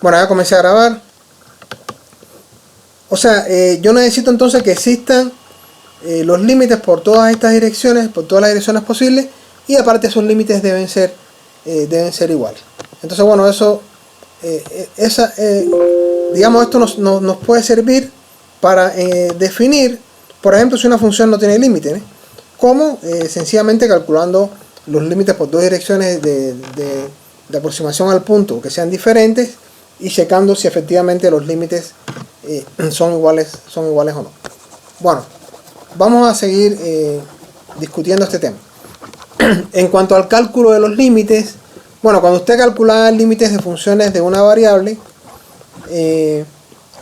Bueno, ya comencé a grabar. O sea, yo necesito entonces que existan los límites por todas estas direcciones, por todas las direcciones posibles, y aparte esos límites deben ser iguales. Entonces, bueno, eso, digamos, esto nos puede servir para definir, por ejemplo, si una función no tiene límite, ¿eh? Como sencillamente calculando los límites por dos direcciones de aproximación al punto que sean diferentes y checando si efectivamente los límites son iguales o no. Bueno, vamos a seguir discutiendo este tema. En cuanto al cálculo de los límites, bueno, cuando usted calcula límites de funciones de una variable,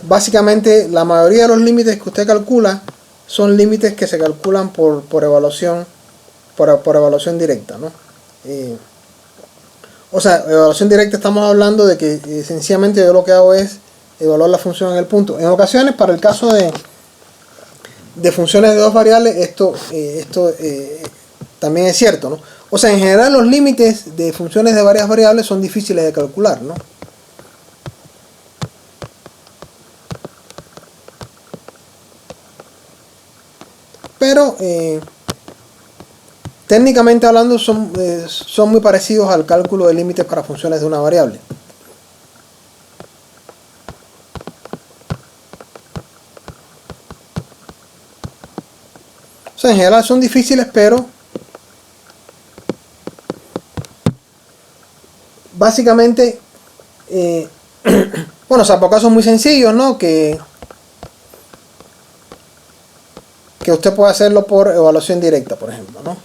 básicamente la mayoría de los límites que usted calcula son límites que se calculan por evaluación directa, ¿no? O sea, evaluación directa, estamos hablando de que sencillamente yo lo que hago es evaluar la función en el punto. En ocasiones, para el caso de funciones de dos variables, esto también es cierto, ¿no? O sea, en general los límites de funciones de varias variables son difíciles de calcular, ¿no? Pero técnicamente hablando son muy parecidos al cálculo de límites para funciones de una variable. O sea, en general son difíciles, pero básicamente, bueno, salvo casos muy sencillos, ¿no? Que usted puede hacerlo por evaluación directa, por ejemplo, ¿no?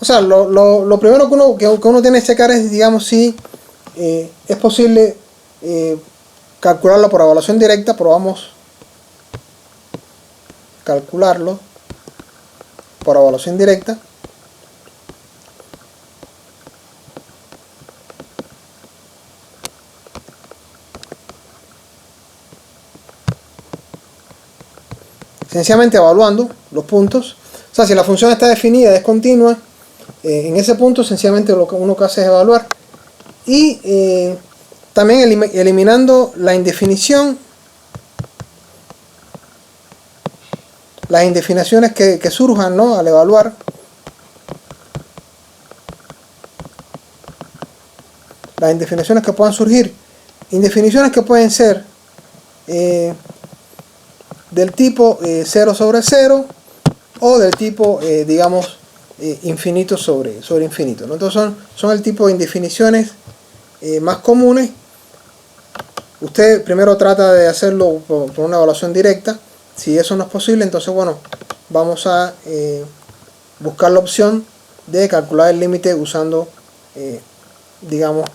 O sea, lo primero que uno tiene que checar es, digamos, si es posible calcularlo por evaluación directa. Probamos calcularlo por evaluación directa. Sencillamente evaluando los puntos. O sea, si la función está definida, es continua, en ese punto sencillamente lo que uno hace es evaluar. Y también eliminando la indefinición, las indefiniciones que surjan, ¿no? Al evaluar. Las indefiniciones que puedan surgir. Indefiniciones que pueden ser del tipo 0 sobre 0 o del tipo, digamos, infinito sobre infinito, ¿no? Entonces son el tipo de indefiniciones más comunes. Usted primero trata de hacerlo por una evaluación directa. Si eso no es posible, entonces, bueno, vamos a buscar la opción de calcular el límite usando, digamos,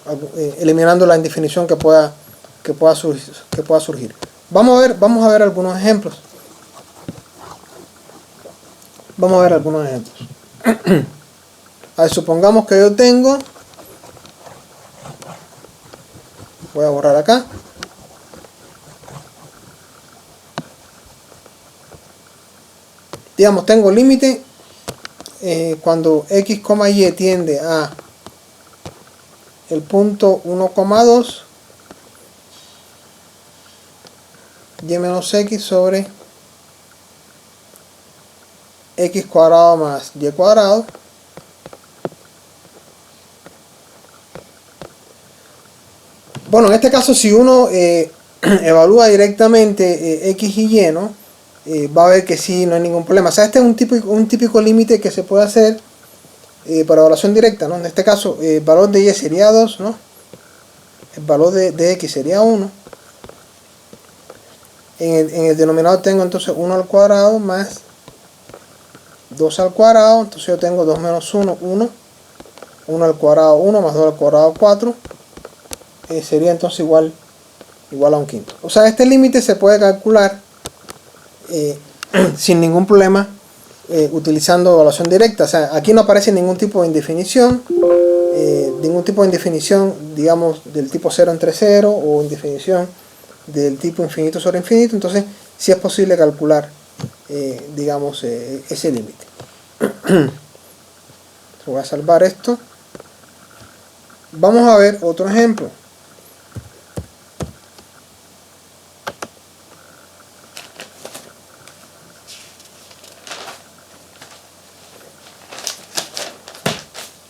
eliminando la indefinición que pueda surgir. Vamos a ver algunos ejemplos. A ver, supongamos que yo tengo, voy a borrar acá, digamos, tengo límite cuando x, y tiende a el punto 1,2, y menos x sobre x cuadrado más y cuadrado. Bueno, en este caso, si uno evalúa directamente x y y, ¿no? Va a ver que sí, no hay ningún problema. O sea, este es un típico límite que se puede hacer para evaluación directa, ¿no? En este caso, el valor de y sería 2, ¿no? El valor de x sería 1. En el denominador tengo entonces 1 al cuadrado más 2 al cuadrado. Entonces yo tengo 2 menos 1, 1. 1 al cuadrado, 1 más 2 al cuadrado, 4. Sería entonces igual a un quinto. O sea, este límite se puede calcular sin ningún problema utilizando evaluación directa. O sea, aquí no aparece ningún tipo de indefinición, digamos, del tipo 0 entre 0 o indefinición del tipo infinito sobre infinito. Entonces sí es posible calcular, digamos, ese límite. Voy a salvar esto. Vamos a ver otro ejemplo.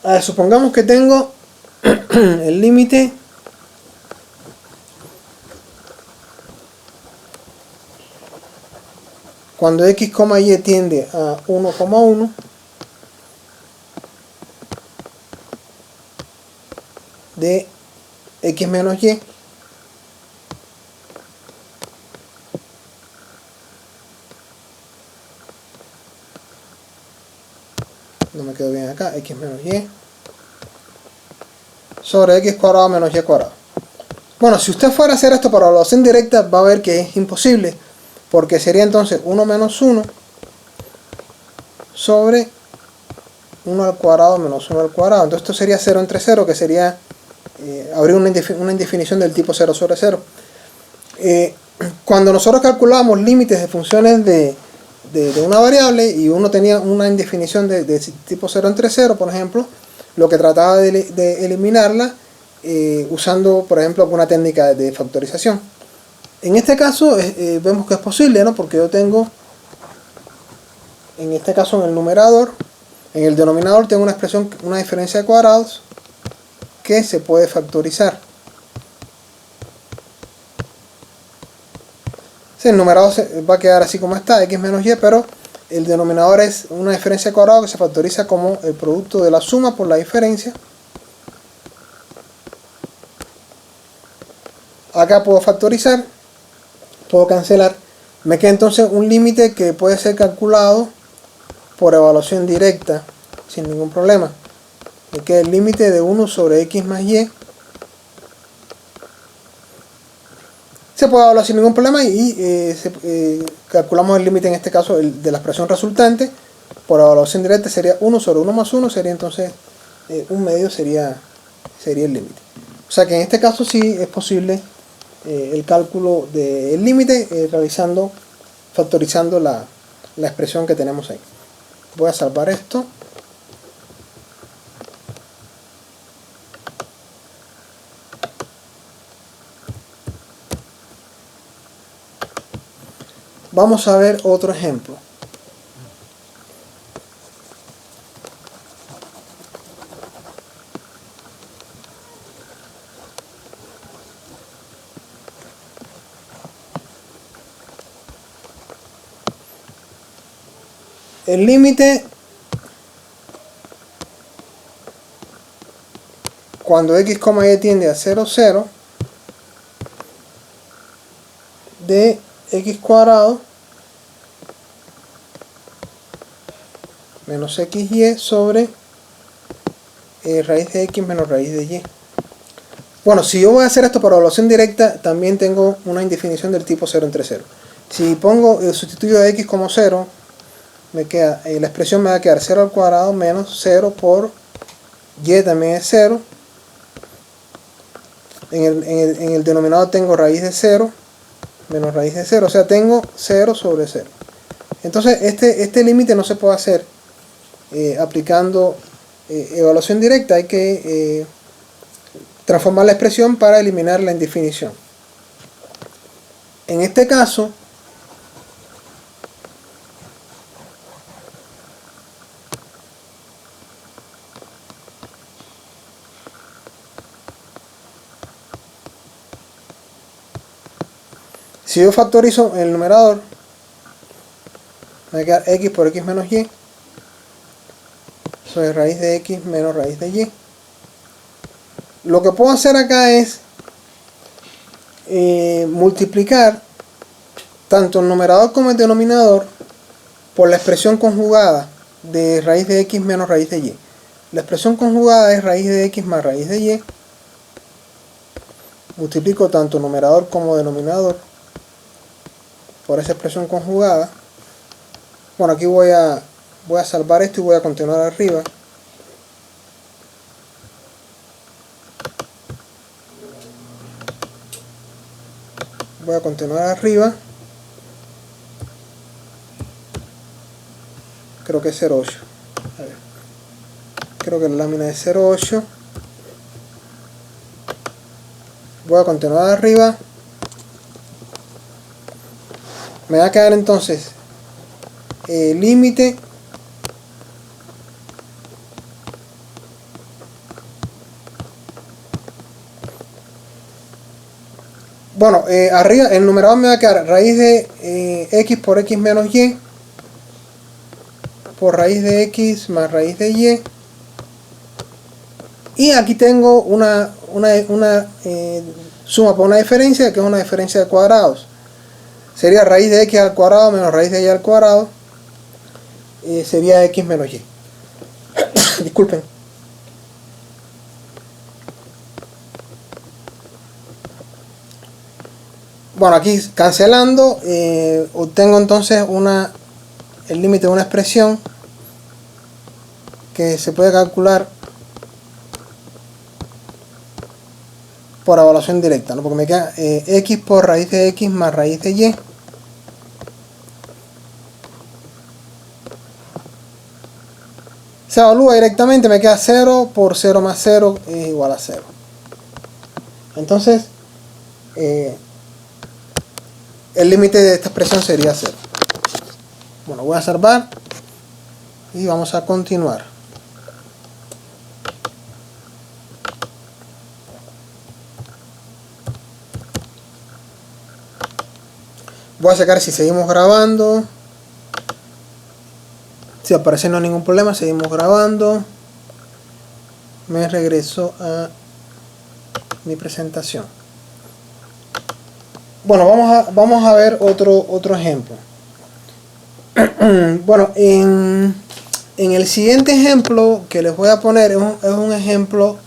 A ver, supongamos que tengo el límite cuando x, y tiende a 1,1 de x menos y no me quedo bien acá, x menos y sobre x cuadrado menos y cuadrado. Bueno, si usted fuera a hacer esto por evaluación directa, va a ver que es imposible, porque sería entonces 1 menos 1 sobre 1 al cuadrado menos 1 al cuadrado. Entonces esto sería 0 entre 0, que sería abrir una indefinición del tipo 0 sobre 0. Cuando nosotros calculábamos límites de funciones de una variable y uno tenía una indefinición de tipo 0 entre 0, por ejemplo, lo que trataba de eliminarla usando, por ejemplo, alguna técnica de factorización. En este caso vemos que es posible, ¿no? Porque yo tengo, en este caso en el numerador, en el denominador tengo una expresión, una diferencia de cuadrados que se puede factorizar. El numerador va a quedar así como está, x menos y, pero el denominador es una diferencia de cuadrado que se factoriza como el producto de la suma por la diferencia. Acá puedo factorizar, puedo cancelar, me queda entonces un límite que puede ser calculado por evaluación directa sin ningún problema. Me queda el límite de 1 sobre x más y. Se puede evaluar sin ningún problema y calculamos el límite, en este caso de la expresión resultante. Por evaluación directa sería 1 sobre 1 más 1, sería entonces 1 medio sería el límite. O sea que en este caso sí es posible el cálculo del límite factorizando la expresión que tenemos ahí. Voy a salvar esto. Vamos a ver otro ejemplo. El límite cuando x, y tiende a 0, 0 de x cuadrado menos xy sobre raíz de x menos raíz de y. Bueno, si yo voy a hacer esto por evaluación directa, también tengo una indefinición del tipo 0 entre 0. Si pongo el sustituyo de x como 0, me queda, la expresión me va a quedar 0 al cuadrado menos 0 por y también es 0. En el denominador tengo raíz de 0 menos raíz de 0, o sea, tengo 0 sobre 0. Entonces este límite no se puede hacer aplicando evaluación directa, hay que transformar la expresión para eliminar la indefinición. En este caso, si yo factorizo el numerador, me va a quedar x por x menos y sobre raíz de x menos raíz de y. Lo que puedo hacer acá es multiplicar tanto el numerador como el denominador por la expresión conjugada de raíz de x menos raíz de y. La expresión conjugada es raíz de x más raíz de y. Multiplico tanto numerador como denominador por esa expresión conjugada. Bueno, aquí voy a salvar esto y voy a continuar arriba. Voy a continuar arriba. Creo que es 0,8. A ver. creo que la lámina es 0,8. Voy a continuar arriba. Me va a quedar entonces límite bueno, arriba el numerador me va a quedar raíz de x por x menos y por raíz de x más raíz de y. Y aquí tengo una suma por una diferencia, que es una diferencia de cuadrados. Sería raíz de x al cuadrado menos raíz de y al cuadrado. Sería x menos y. Disculpen. Bueno, aquí cancelando, obtengo entonces el límite de una expresión que se puede calcular por evaluación directa, ¿no? Porque me queda x por raíz de x más raíz de y. Se evalúa directamente, me queda 0 por 0 más 0 es igual a 0. Entonces, el límite de esta expresión sería 0. Bueno, voy a salvar y vamos a continuar. Voy a sacar si seguimos grabando. Si aparece no hay ningún problema, seguimos grabando. Me regreso a mi presentación. Bueno, vamos a ver otro ejemplo. Bueno, en el siguiente ejemplo que les voy a poner es un ejemplo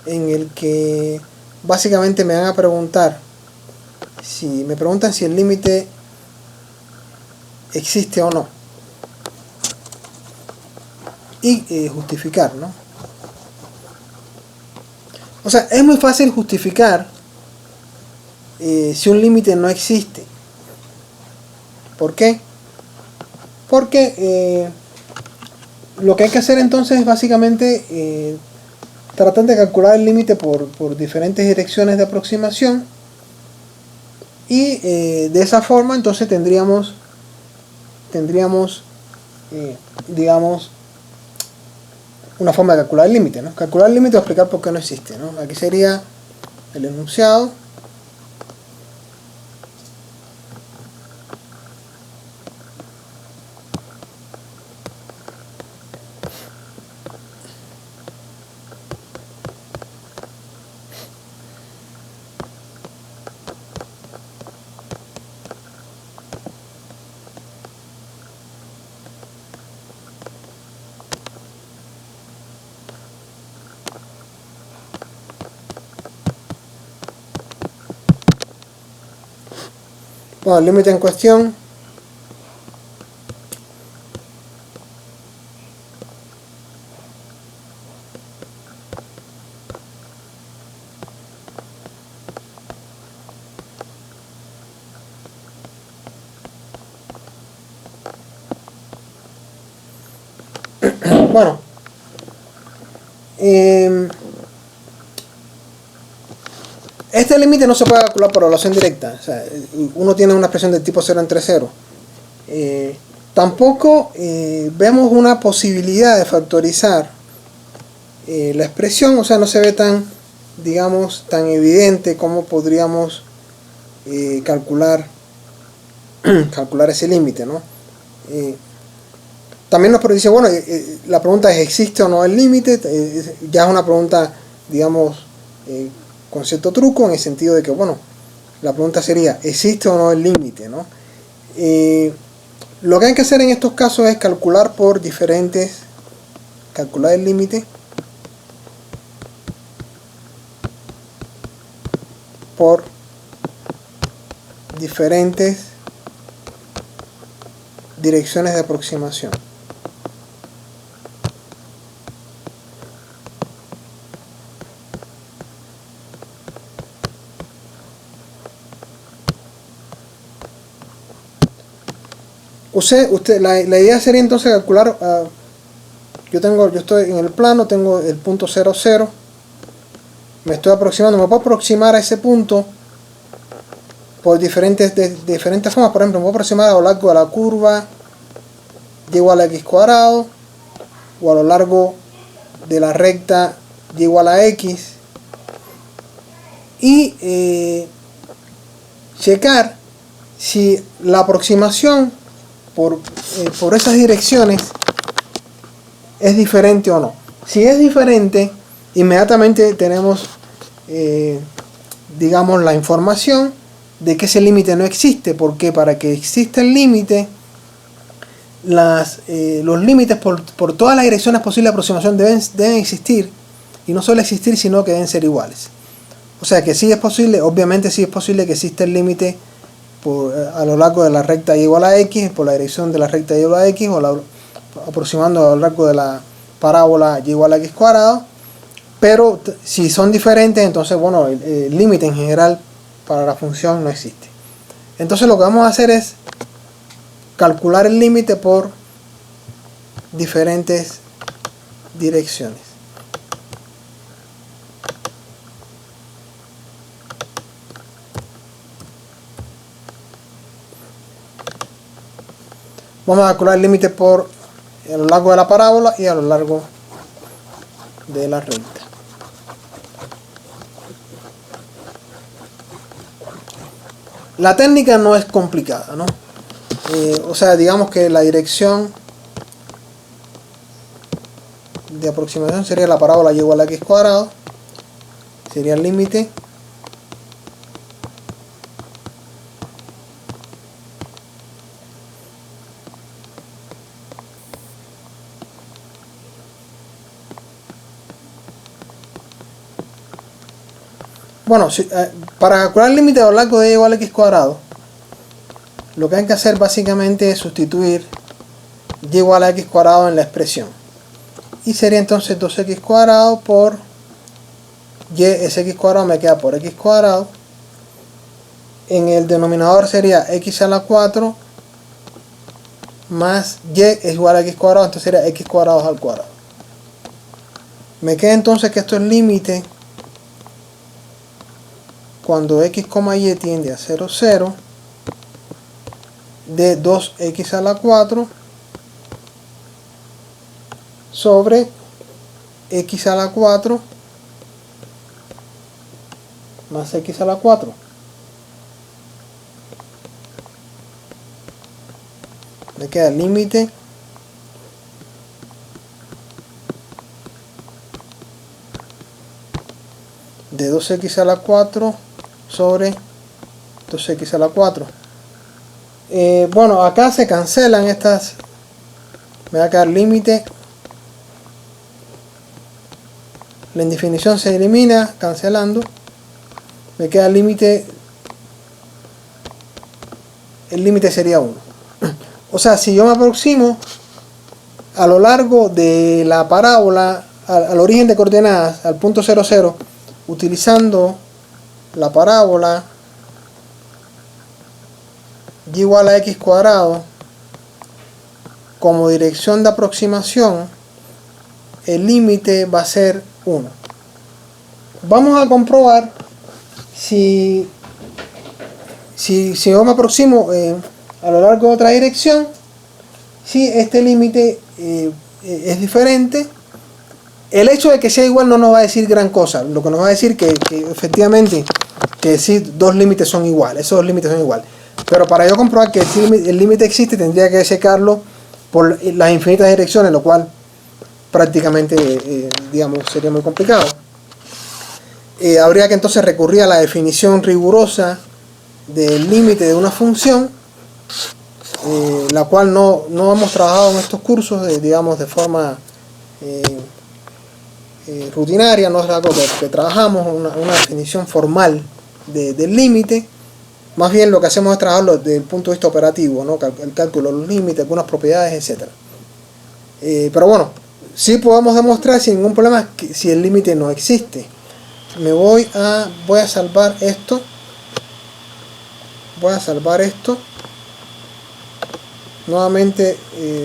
en el que básicamente me van a preguntar, me preguntan si el límite existe o no. Y justificar, ¿no? O sea, es muy fácil justificar si un límite no existe. ¿Por qué? Porque lo que hay que hacer entonces es básicamente tratar de calcular el límite por diferentes direcciones de aproximación, y de esa forma entonces tendríamos digamos una forma de calcular el límite, ¿no? Calcular el límite o explicar por qué no existe, ¿no? Aquí sería el enunciado. Bueno, el límite en cuestión bueno, este límite no se puede calcular por evaluación directa. O sea, uno tiene una expresión del tipo 0 entre 0. Tampoco vemos una posibilidad de factorizar la expresión. O sea, no se ve tan, digamos, tan evidente como podríamos calcular ese límite, ¿no? También nos dice, bueno, la pregunta es, ¿existe o no el límite? Ya es una pregunta, digamos, con cierto truco, en el sentido de que, bueno, la pregunta sería, ¿existe o no el límite, ¿no? Lo que hay que hacer en estos casos es calcular el límite por diferentes direcciones de aproximación. La idea sería entonces calcular yo estoy en el plano, tengo el punto 0, 0, me estoy aproximando, me puedo aproximar a ese punto por diferentes formas. Por ejemplo, me puedo aproximar a lo largo de la curva y igual a x cuadrado, o a lo largo de la recta y igual a x, y checar si la aproximación por esas direcciones es diferente o no. Si es diferente, inmediatamente tenemos digamos la información de que ese límite no existe, porque para que exista el límite, los límites por todas las direcciones posibles de aproximación deben existir, y no solo existir, sino que deben ser iguales. O sea que sí es posible, obviamente sí es posible que exista el límite a lo largo de la recta y igual a x, por la dirección de la recta y igual a x, o aproximando a lo largo de la parábola y igual a x cuadrado, pero si son diferentes, entonces bueno, el límite en general para la función no existe. Entonces lo que vamos a hacer es calcular el límite por diferentes direcciones. Vamos a calcular el límite a lo largo de la parábola y a lo largo de la recta. La técnica no es complicada, ¿no? O sea, digamos que la dirección de aproximación sería la parábola y igual a x cuadrado, sería el límite bueno, para calcular el límite a lo largo de y igual a x cuadrado, lo que hay que hacer básicamente es sustituir y igual a x cuadrado en la expresión, y sería entonces 2x cuadrado por y, ese x cuadrado me queda por x cuadrado, en el denominador sería x a la 4 más y es igual a x cuadrado, entonces sería x cuadrado al cuadrado. Me queda entonces que esto es límite cuando x, y tiende a 0, 0 de 2x a la 4 sobre x a la 4 más x a la 4. Me queda el límite de 2x a la 4 sobre 2x a la 4. Bueno, acá se cancelan estas. Me va a quedar límite. La indefinición se elimina cancelando. Me queda el límite. El límite sería 1. O sea, si yo me aproximo a lo largo de la parábola al origen de coordenadas, al punto 0, 0, utilizando la parábola y igual a x cuadrado como dirección de aproximación, el límite va a ser 1. Vamos a comprobar si yo me aproximo a lo largo de otra dirección, si este límite es diferente. El hecho de que sea igual no nos va a decir gran cosa. Lo que nos va a decir que efectivamente que sí, dos límites son iguales, esos dos límites son iguales. Pero para yo comprobar que el límite existe, tendría que checarlo por las infinitas direcciones, lo cual prácticamente digamos sería muy complicado. Habría que entonces recurrir a la definición rigurosa del límite de una función, la cual no hemos trabajado en estos cursos digamos de forma rutinaria, no es algo que trabajamos una definición formal del límite. Más bien lo que hacemos es trabajarlo desde el punto de vista operativo, ¿no? El cálculo de los límites, algunas propiedades, etc. Pero bueno, sí podemos demostrar sin ningún problema que si el límite no existe. Voy a salvar esto. nuevamente,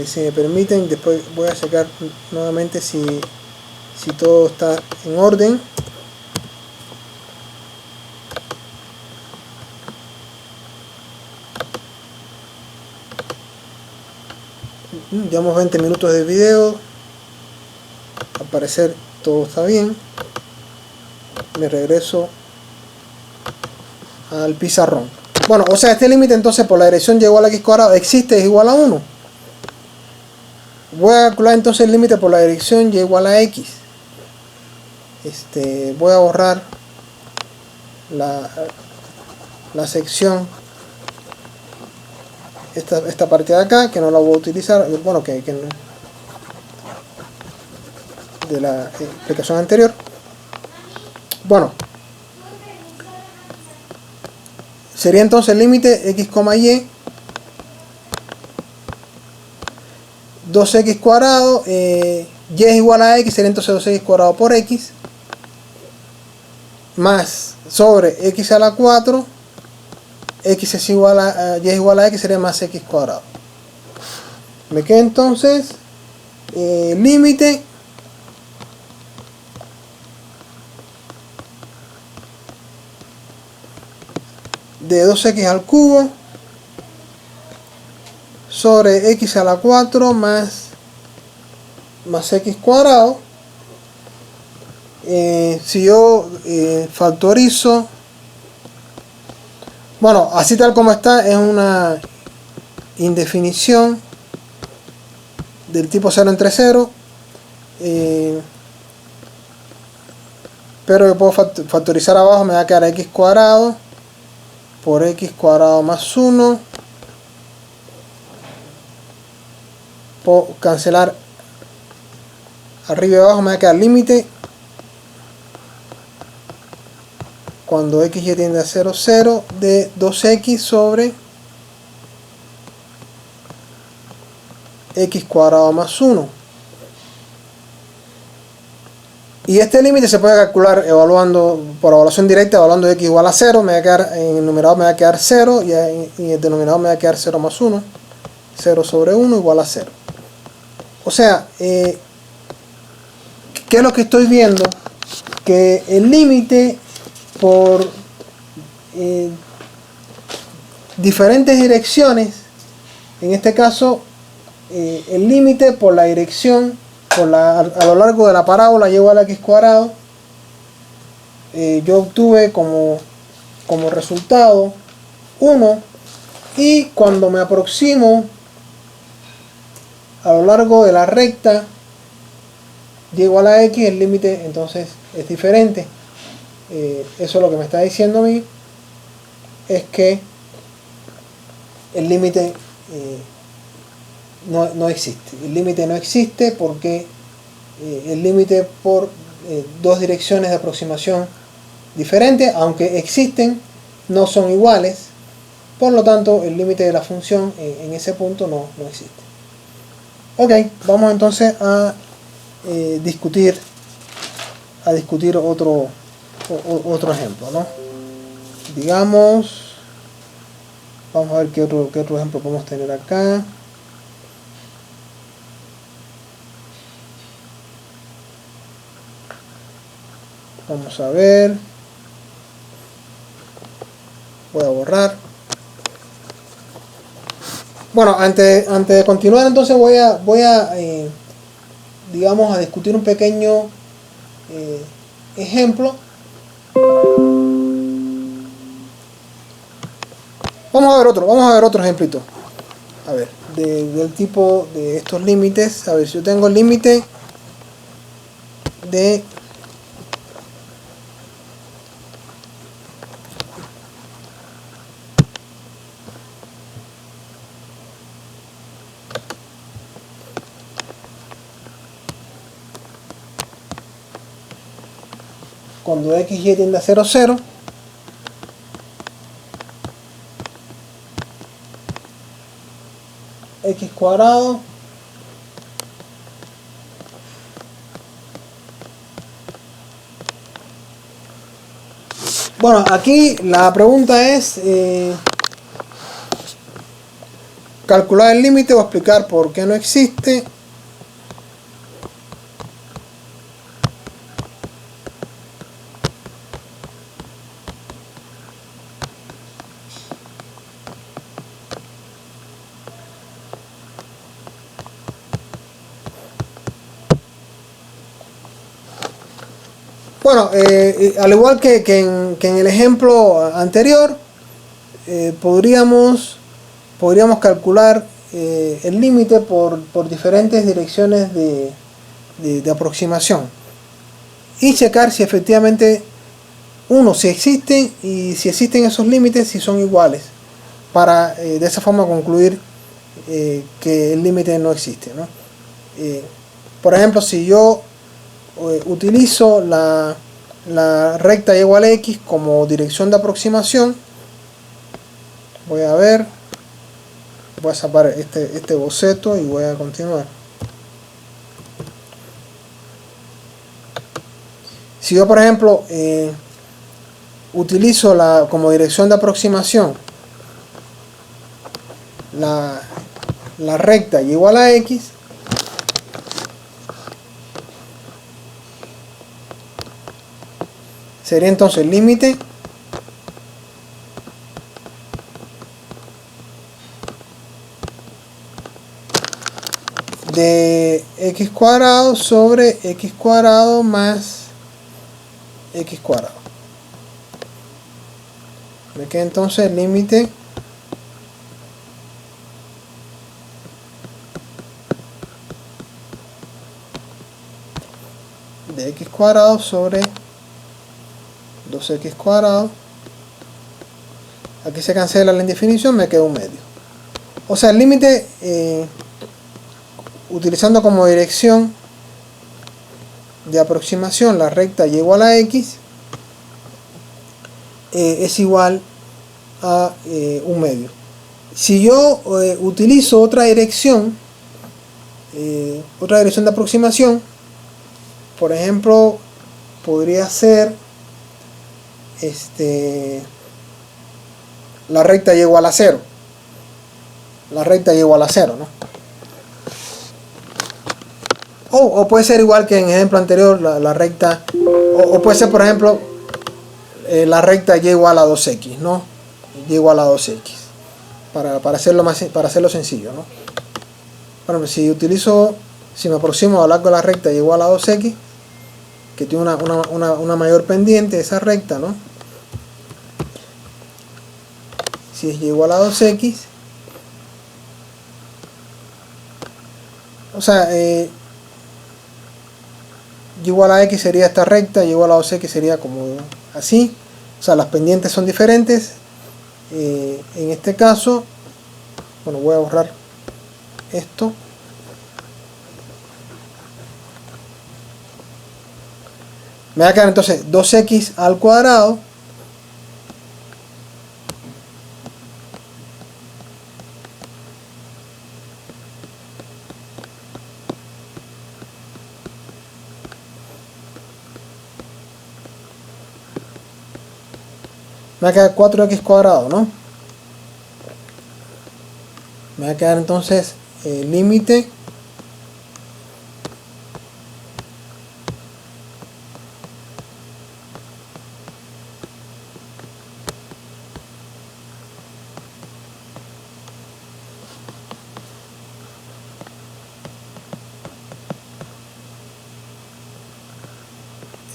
si me permiten, después voy a checar nuevamente si todo está en orden. Llevamos 20 minutos de video. Al parecer todo está bien. Me regreso al pizarrón. Bueno, o sea, este límite entonces por la dirección y igual a x cuadrado existe, es igual a 1. Voy a calcular entonces el límite por la dirección y igual a x. Voy a borrar la sección, esta parte de acá, que no la voy a utilizar, bueno, que no, de la explicación anterior. Bueno, sería entonces el límite x, y 2x cuadrado, y es igual a x, sería entonces 2x cuadrado por x, más sobre x a la 4, x es igual a, y es igual a x, sería más x cuadrado. Me queda entonces límite de 2x al cubo sobre x a la 4 más x cuadrado. Si yo factorizo, bueno, así tal como está, es una indefinición del tipo 0 entre 0, pero yo puedo factorizar abajo, me va a quedar x cuadrado por x cuadrado más 1, puedo cancelar arriba y abajo, me va a quedar límite cuando x y tiende a 0, 0 de 2x sobre x cuadrado más 1. Y este límite se puede calcular evaluando, por evaluación directa, evaluando x igual a 0, me va a quedar, en el numerador me va a quedar 0 y en el denominador me va a quedar 0 más 1. 0 sobre 1 igual a 0. O sea, ¿qué es lo que estoy viendo? Que el límite por diferentes direcciones, en este caso el límite por la dirección a lo largo de la parábola y igual a x cuadrado, yo obtuve como resultado 1, y cuando me aproximo a lo largo de la recta y igual a x, el límite entonces es diferente. Eso lo que me está diciendo a mí es que el límite no existe. El límite no existe porque el límite por dos direcciones de aproximación diferentes, aunque existen, no son iguales. Por lo tanto, el límite de la función en ese punto no existe. Ok, vamos entonces a discutir otro ejemplo, ¿no? Digamos, vamos a ver qué otro ejemplo podemos tener acá. Vamos a ver, voy a borrar. Bueno, antes de continuar, entonces voy a digamos, a discutir un pequeño ejemplo. Vamos a ver otro ejemplito. A ver, del tipo de estos límites. A ver, si yo tengo el límite de cuando x y tiende a 0, 0, x cuadrado bueno, aquí la pregunta es calcular el límite o explicar por qué no existe. Bueno, al igual que en el ejemplo anterior, podríamos calcular el límite por diferentes direcciones de aproximación y checar si efectivamente, si existen y si existen esos límites, si son iguales, para de esa forma concluir que el límite no existe, ¿no? Por ejemplo, si yo utilizo la recta y igual a x como dirección de aproximación, voy a sacar este boceto y voy a continuar. Si yo, por ejemplo, utilizo como dirección de aproximación la recta y igual a x, sería entonces el límite de x cuadrado sobre x cuadrado más x cuadrado. Me queda entonces el límite de x cuadrado sobre 2x cuadrado. Aquí se cancela la indefinición, me queda un medio. O sea, el límite utilizando como dirección de aproximación la recta y igual a x, es igual a un medio. Si yo utilizo otra dirección de aproximación, por ejemplo, podría ser la recta y igual a 0. La recta y igual a 0, ¿no? O puede ser igual que en el ejemplo anterior, la recta, o puede ser, por ejemplo, la recta y igual a 2x, ¿no? Y igual a 2x, para hacerlo sencillo, ¿no? Bueno, si me aproximo a lo largo de la recta y igual a 2x, que tiene una mayor pendiente, esa recta, ¿no? Si es y igual a 2x, o sea, y igual a x sería esta recta, y igual a 2x sería como así. O sea, las pendientes son diferentes. En este caso, bueno, voy a borrar esto. Me va a quedar entonces 2x al cuadrado me va a quedar 4x cuadrado, ¿no? Me va a quedar entonces el límite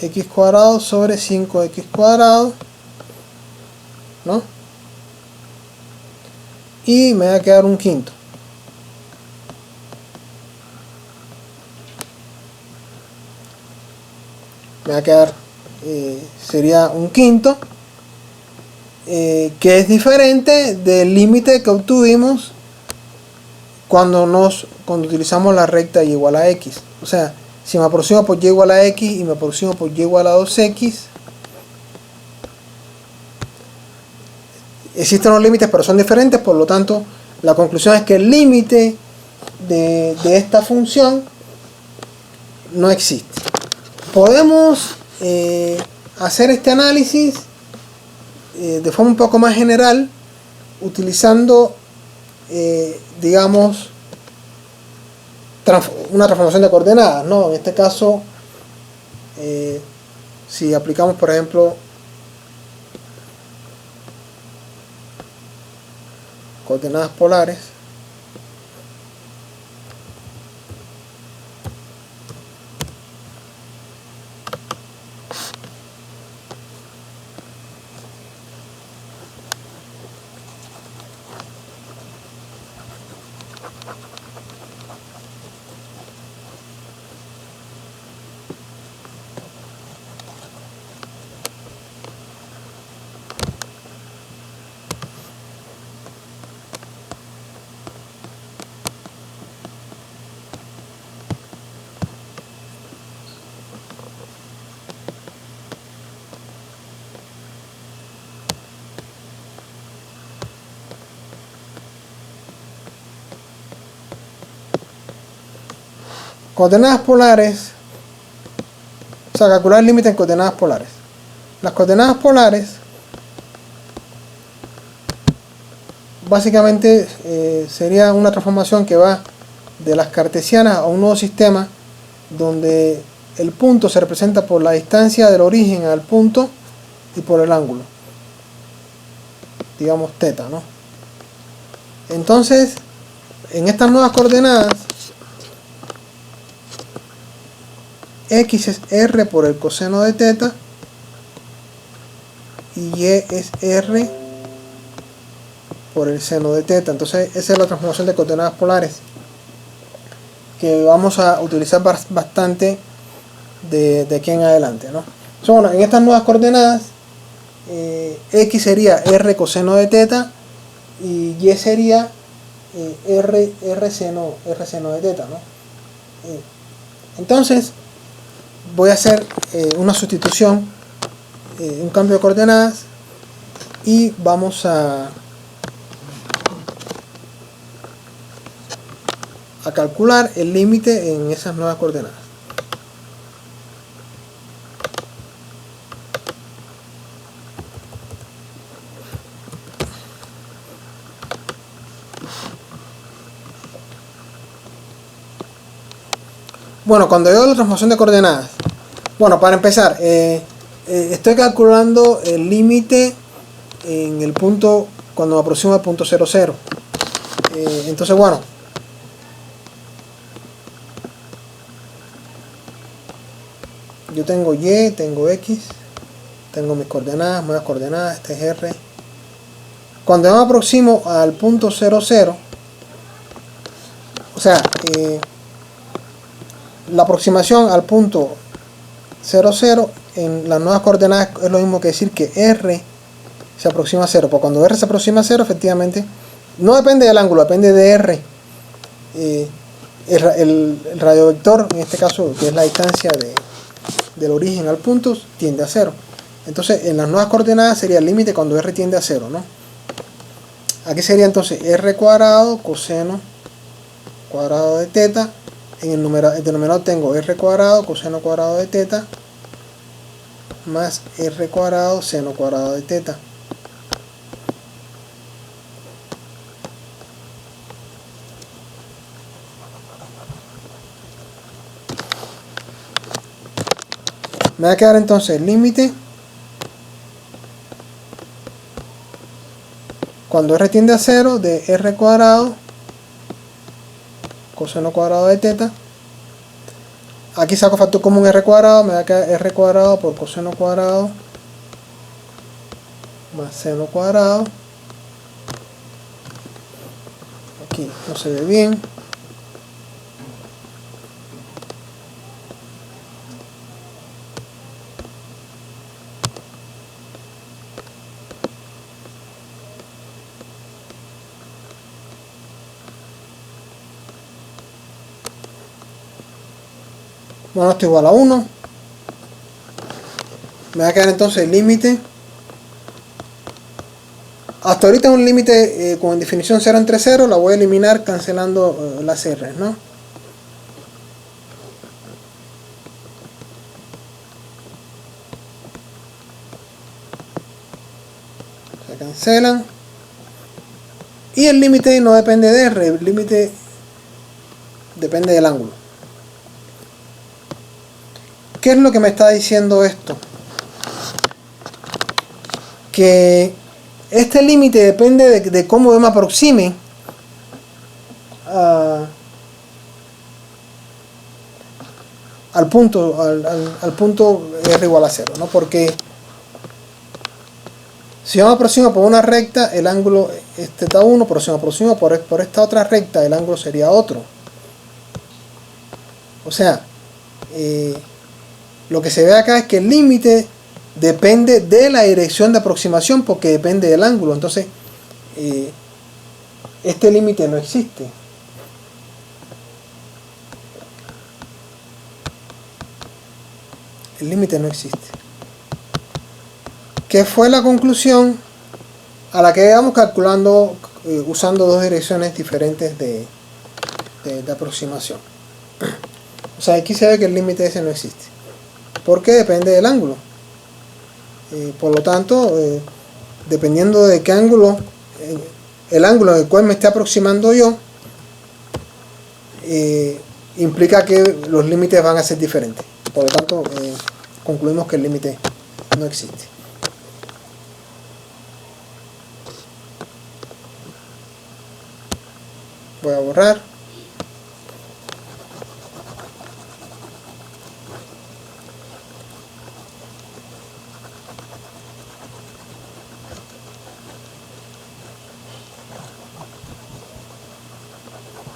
x cuadrado sobre 5x cuadrado, ¿no? Y me va a quedar un quinto. Me va a quedar, sería un quinto, que es diferente del límite que obtuvimos cuando utilizamos la recta y igual a x. O sea, si me aproximo por y igual a x y me aproximo por y igual a 2x, existen los límites pero son diferentes, por lo tanto la conclusión es que el límite de esta función no existe. Podemos hacer este análisis de forma un poco más general utilizando digamos, una transformación de coordenadas, ¿no? En este caso, si aplicamos, por ejemplo, coordenadas polares, coordenadas polares, o sea, calcular el límite en coordenadas polares. Las coordenadas polares básicamente sería una transformación que va de las cartesianas a un nuevo sistema donde el punto se representa por la distancia del origen al punto y por el ángulo, digamos teta, ¿no? Entonces, en estas nuevas coordenadas, x es r por el coseno de teta y y es r por el seno de teta. Entonces esa es la transformación de coordenadas polares que vamos a utilizar bastante de aquí en adelante, ¿no? Entonces, bueno, en estas nuevas coordenadas, x sería r coseno de teta y y sería r seno de teta, ¿no? Entonces voy a hacer una sustitución, un cambio de coordenadas, y vamos a calcular el límite en esas nuevas coordenadas. Bueno, cuando yo hago la transformación de coordenadas, bueno, para empezar, estoy calculando el límite en el punto cuando me aproximo al punto 0, 0. Entonces, bueno, yo tengo y, tengo x, tengo mis coordenadas, nuevas coordenadas, este es r. Cuando yo me aproximo al punto 0, 0, o sea, la aproximación al punto 0, 0 en las nuevas coordenadas es lo mismo que decir que r se aproxima a 0. Porque cuando r se aproxima a 0, efectivamente, no depende del ángulo, depende de r. El radiovector, en este caso, que es la distancia del origen al punto, tiende a 0. Entonces, en las nuevas coordenadas sería el límite cuando r tiende a 0, ¿no? Aquí sería entonces r cuadrado coseno cuadrado de teta. En el denominador tengo r cuadrado coseno cuadrado de teta más r cuadrado seno cuadrado de teta. Me va a quedar entonces el límite cuando r tiende a 0 de r cuadrado coseno cuadrado de teta. Aquí saco factor común r cuadrado, me va a quedar r cuadrado por coseno cuadrado más seno cuadrado. Aquí no se ve bien. Bueno, esto igual a 1. Me va a quedar entonces el límite. Hasta ahorita es un límite con definición 0 entre 0. La voy a eliminar cancelando las R, ¿no? Se cancelan. Y el límite no depende de R, el límite depende del ángulo. ¿Qué es lo que me está diciendo esto? Que este límite depende de cómo yo me aproxime al punto R igual a 0, ¿no? Porque si yo me aproximo por una recta, el ángulo es θ1, pero si me aproximo por esta otra recta, el ángulo sería otro. O sea, lo que se ve acá es que el límite depende de la dirección de aproximación porque depende del ángulo. Entonces, este límite no existe. El límite no existe. ¿Qué fue la conclusión a la que llegamos calculando usando dos direcciones diferentes de aproximación? O sea, aquí se ve que el límite ese no existe. Porque depende del ángulo. Por lo tanto, dependiendo de qué ángulo, el ángulo en el cual me esté aproximando yo, implica que los límites van a ser diferentes. Por lo tanto, concluimos que el límite no existe. Voy a borrar.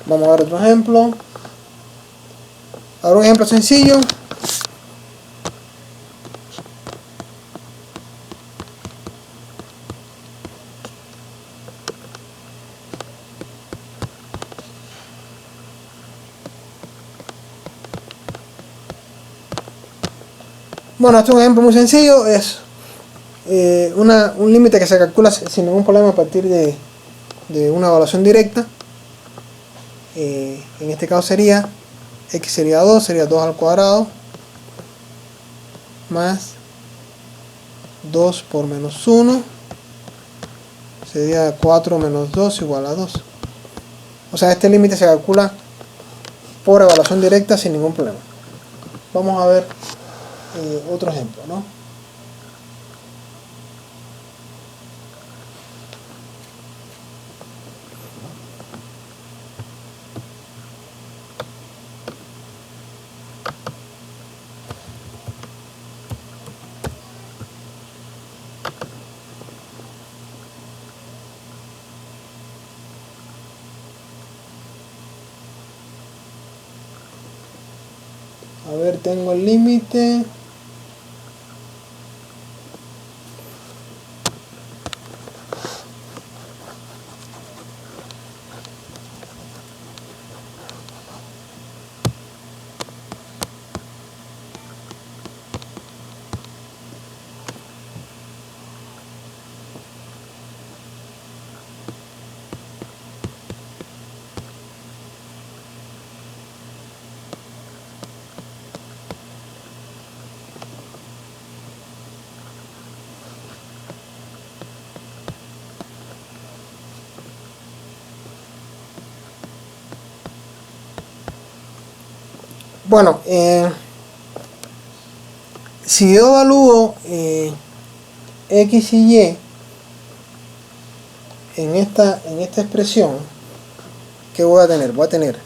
Vamos a ver otro ejemplo. Ahora un ejemplo sencillo. Bueno, este es un ejemplo muy sencillo. Es un límite que se calcula sin ningún problema a partir de una evaluación directa. En este caso sería x sería 2 al cuadrado más 2 por menos 1 sería 4 menos 2 igual a 2. O sea, este límite se calcula por evaluación directa sin ningún problema. Vamos a ver otro ejemplo, ¿no? A ver, tengo el límite. Bueno, si yo evalúo x y y en esta expresión, ¿qué voy a tener? Voy a tener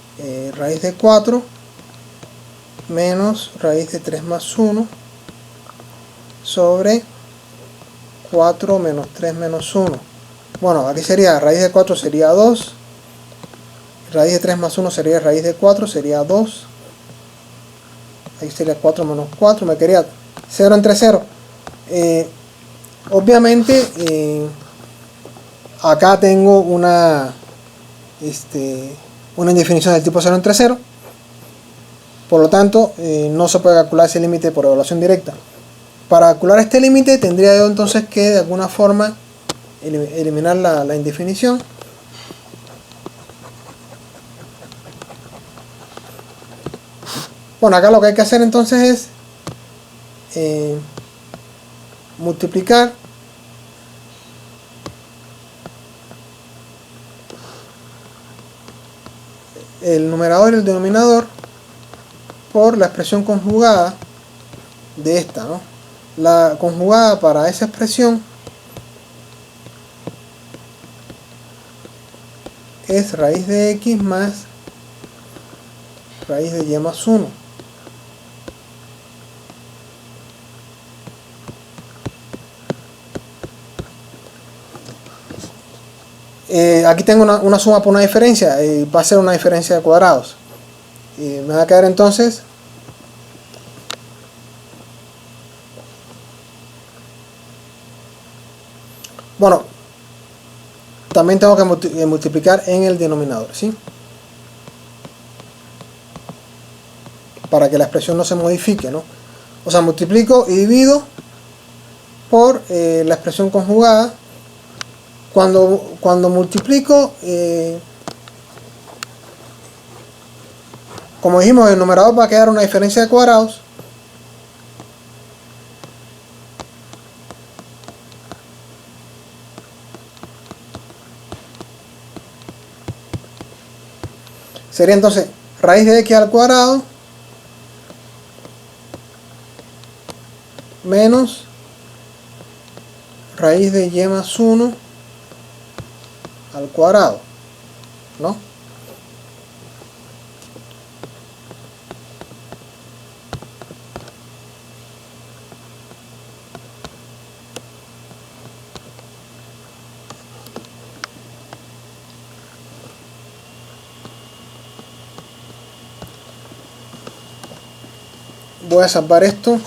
raíz de 4 menos raíz de 3 más 1 sobre 4 menos 3 menos 1. Bueno, aquí sería raíz de 4 sería 2, raíz de 3 más 1 sería raíz de 4, sería 2. Ahí sería 4 menos 4, me quería 0 entre 0. Obviamente, acá tengo una indefinición del tipo 0 entre 0. Por lo tanto, no se puede calcular ese límite por evaluación directa. Para calcular este límite tendría yo entonces que de alguna forma eliminar la indefinición. Bueno, acá lo que hay que hacer entonces es multiplicar el numerador y el denominador por la expresión conjugada de esta, ¿no? La conjugada para esa expresión es raíz de x más raíz de y más 1. Aquí tengo una suma por una diferencia, va a ser una diferencia de cuadrados. Me va a quedar entonces bueno, también tengo que multiplicar en el denominador, ¿sí? Para que la expresión no se modifique, ¿no? O sea, multiplico y divido por la expresión conjugada. Cuando multiplico, como dijimos, el numerador va a quedar una diferencia de cuadrados. Sería entonces raíz de x al cuadrado menos raíz de y más 1 al cuadrado, ¿no? Voy a salvar esto.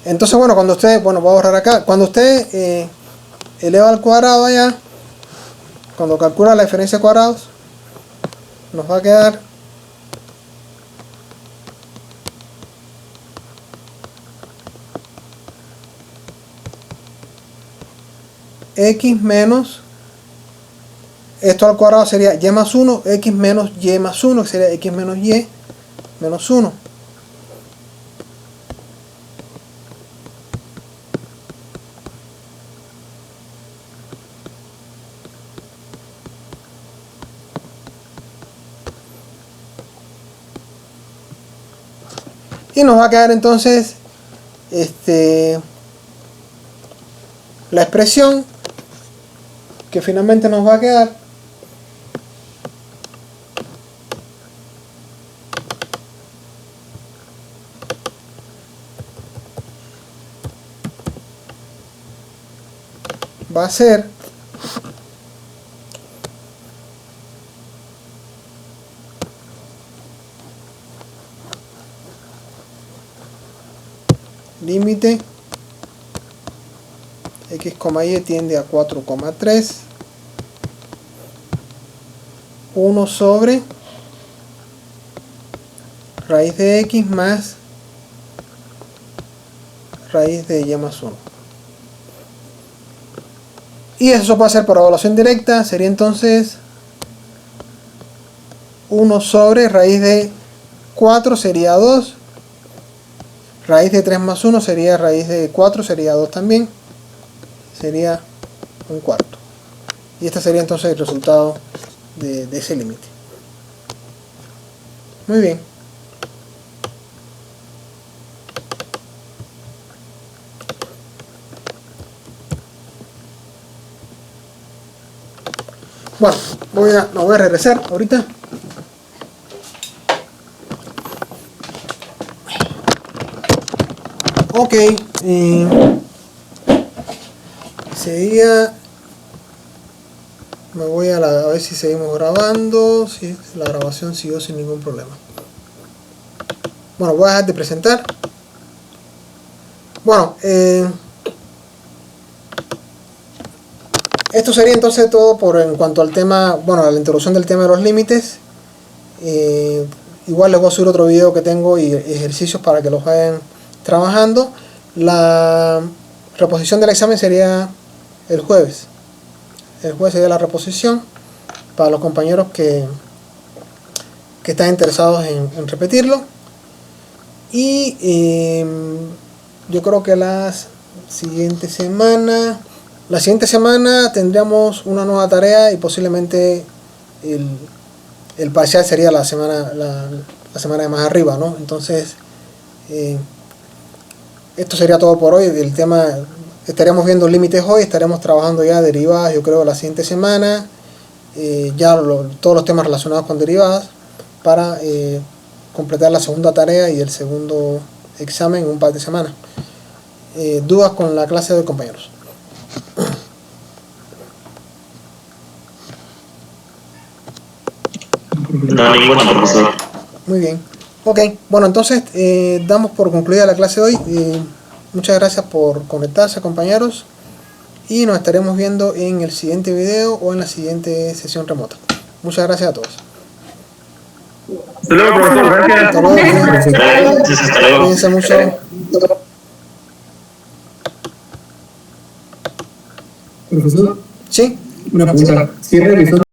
Entonces, bueno, cuando usted, bueno, voy a borrar acá, cuando usted eleva al cuadrado allá, cuando calcula la diferencia de cuadrados, nos va a quedar x menos, esto al cuadrado sería y más 1, x menos y más 1, que sería x menos y menos 1. Y nos va a quedar entonces la expresión que finalmente nos va a quedar va a ser límite x, y tiende a 4,3 1 sobre raíz de x más raíz de y más 1. Y eso puede ser por evaluación directa, sería entonces 1 sobre raíz de 4 sería 2, raíz de 3 más 1 sería raíz de 4, sería 2 también, sería un cuarto. Y este sería entonces el resultado de ese límite. Muy bien. Bueno, me voy a regresar ahorita. Ok, sería, me voy a ver si seguimos grabando, si la grabación siguió sin ningún problema. Bueno, voy a dejar de presentar. Bueno, esto sería entonces todo en cuanto al tema, bueno, a la introducción del tema de los límites. Igual les voy a subir otro video que tengo y ejercicios para que los vayan trabajando. La reposición del examen sería el jueves. El jueves sería la reposición. para los compañeros que están interesados en repetirlo. Y yo creo que la siguiente semana tendríamos una nueva tarea y posiblemente el parcial sería la semana de más arriba, ¿no? Entonces esto sería todo por hoy. El tema, estaríamos viendo límites hoy, estaremos trabajando ya derivadas, yo creo, la siguiente semana, todos los temas relacionados con derivadas, para completar la segunda tarea y el segundo examen en un par de semanas. Dudas con la clase de compañeros. No, ninguna, profesor. Muy bien. Ok, bueno, entonces damos por concluida la clase de hoy. Muchas gracias por conectarse, compañeros, y nos estaremos viendo en el siguiente video o en la siguiente sesión remota. Muchas gracias a todos. Hasta luego, profesor. Gracias. Hasta luego. Gracias, hasta luego. Cuídense mucho. Profesor, Sí. una pregunta. ¿Sí revisó